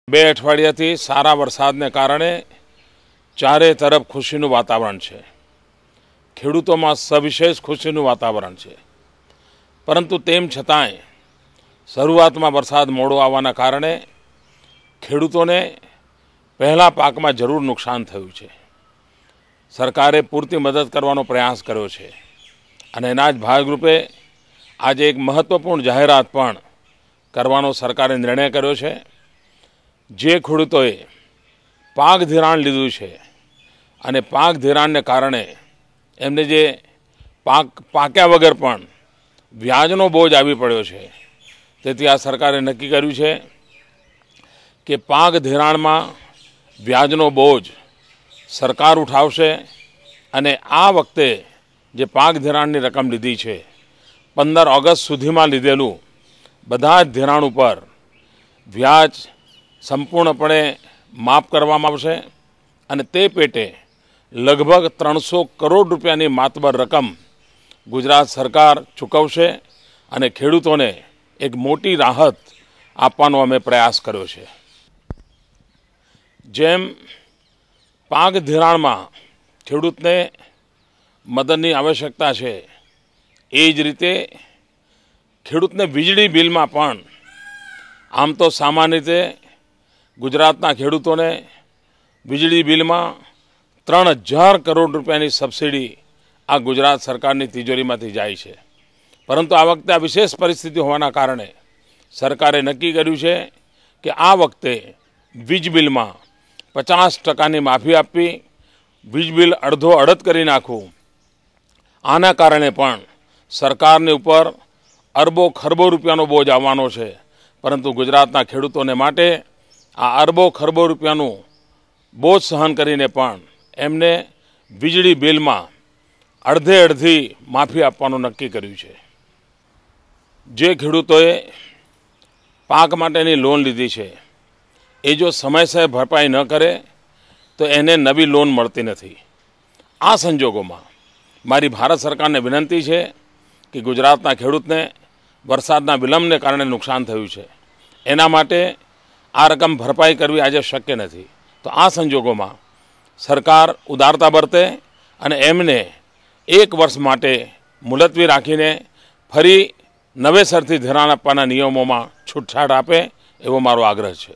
બે અઠવાડિયાથી સારા વરસાદને કારણે ચારે તરફ ખુશીનું વાતાવરણ છે। ખેડૂતોમાં સવિશેષ ખુશીનું વાતાવરણ છે, પરંતુ તેમ છતાંય શરૂઆતમાં વરસાદ મોડો આવવાના કારણે ખેડૂતોને પહેલા પાકમાં જરૂર નુકસાન થયું છે। સરકારે પૂરતી મદદ કરવાનો પ્રયાસ કર્યો છે અને એના જ ભાગરૂપે આજે એક મહત્વપૂર્ણ જાહેરાત પણ કરવાનો સરકારે નિર્ણય કર્યો છે। જે ખેડૂતોએ પાક ધિરાણ લીધું છે અને પાક ધિરાણને કારણે એમને જે પાક્યા વગર પણ વ્યાજનો બોજ આવી પડ્યો છે, તેથી આ સરકારે નક્કી કર્યું છે કે પાક ધિરાણમાં વ્યાજનો બોજ સરકાર ઉઠાવશે અને આ વખતે જે પાક ધિરાણની રકમ લીધી છે 15 ઓગસ્ટ સુધીમાં લીધેલું બધા જ ધિરાણ ઉપર વ્યાજ સંપૂર્ણપણે માફ કરવામાં આવશે અને તે પેટે લગભગ 300 કરોડ રૂપિયાની માતબર રકમ ગુજરાત સરકાર ચૂકવશે અને ખેડૂતોને એક મોટી રાહત આપવાનો અમે પ્રયાસ કર્યો છે। જેમ પાક ધિરાણમાં ખેડૂતને મદદની આવશ્યકતા છે, એ જ રીતે ખેડૂતને વીજળી બિલમાં પણ આમ તો સામાન્ય રીતે ગુજરાતના ખેડૂતોને વીજળી બિલમાં 3000 કરોડ રૂપિયાની સબસિડી આ ગુજરાત સરકારની તિજોરીમાંથી જાય છે, પરંતુ આ વખતે આ વિશેષ પરિસ્થિતિ હોવાના કારણે સરકારે નક્કી કર્યું છે કે આ વખતે વીજ બિલમાં 50% માફી આપવી, વીજ બિલ અડધો અડધ કરી નાખવું। આના કારણે પણ સરકારની ઉપર અરબો ખરબો રૂપિયાનો બોજ આવવાનો છે, પરંતુ ગુજરાતના ખેડૂતોને માટે આ અરબો ખરબો રૂપિયાનું બોજ સહન કરીને પણ એમને વીજળી બિલમાં અડધે અડધી માફી આપવાનું નક્કી કર્યું છે। જે ખેડૂતોએ પાક માટેની લોન લીધી છે એ જો સમયસર ભરપાઈ ન કરે તો એને નવી લોન મળતી નથી। આ સંજોગોમાં મારી ભારત સરકારને વિનંતી છે કે ગુજરાતના ખેડૂતને વરસાદના વિલંબને કારણે નુકસાન થયું છે, એના માટે આ રકમ ભરપાઈ કરવી આજે શક્ય નથી। તો આ સંજોગોમાં સરકાર ઉદારતા બરતે અને એમને 1 વર્ષ માટે મુલતવી રાખીને ફરી નવેસરથી ધિરાણ આપવાના નિયમોમાં છૂટછાટ આપે એવો મારો આગ્રહ છે।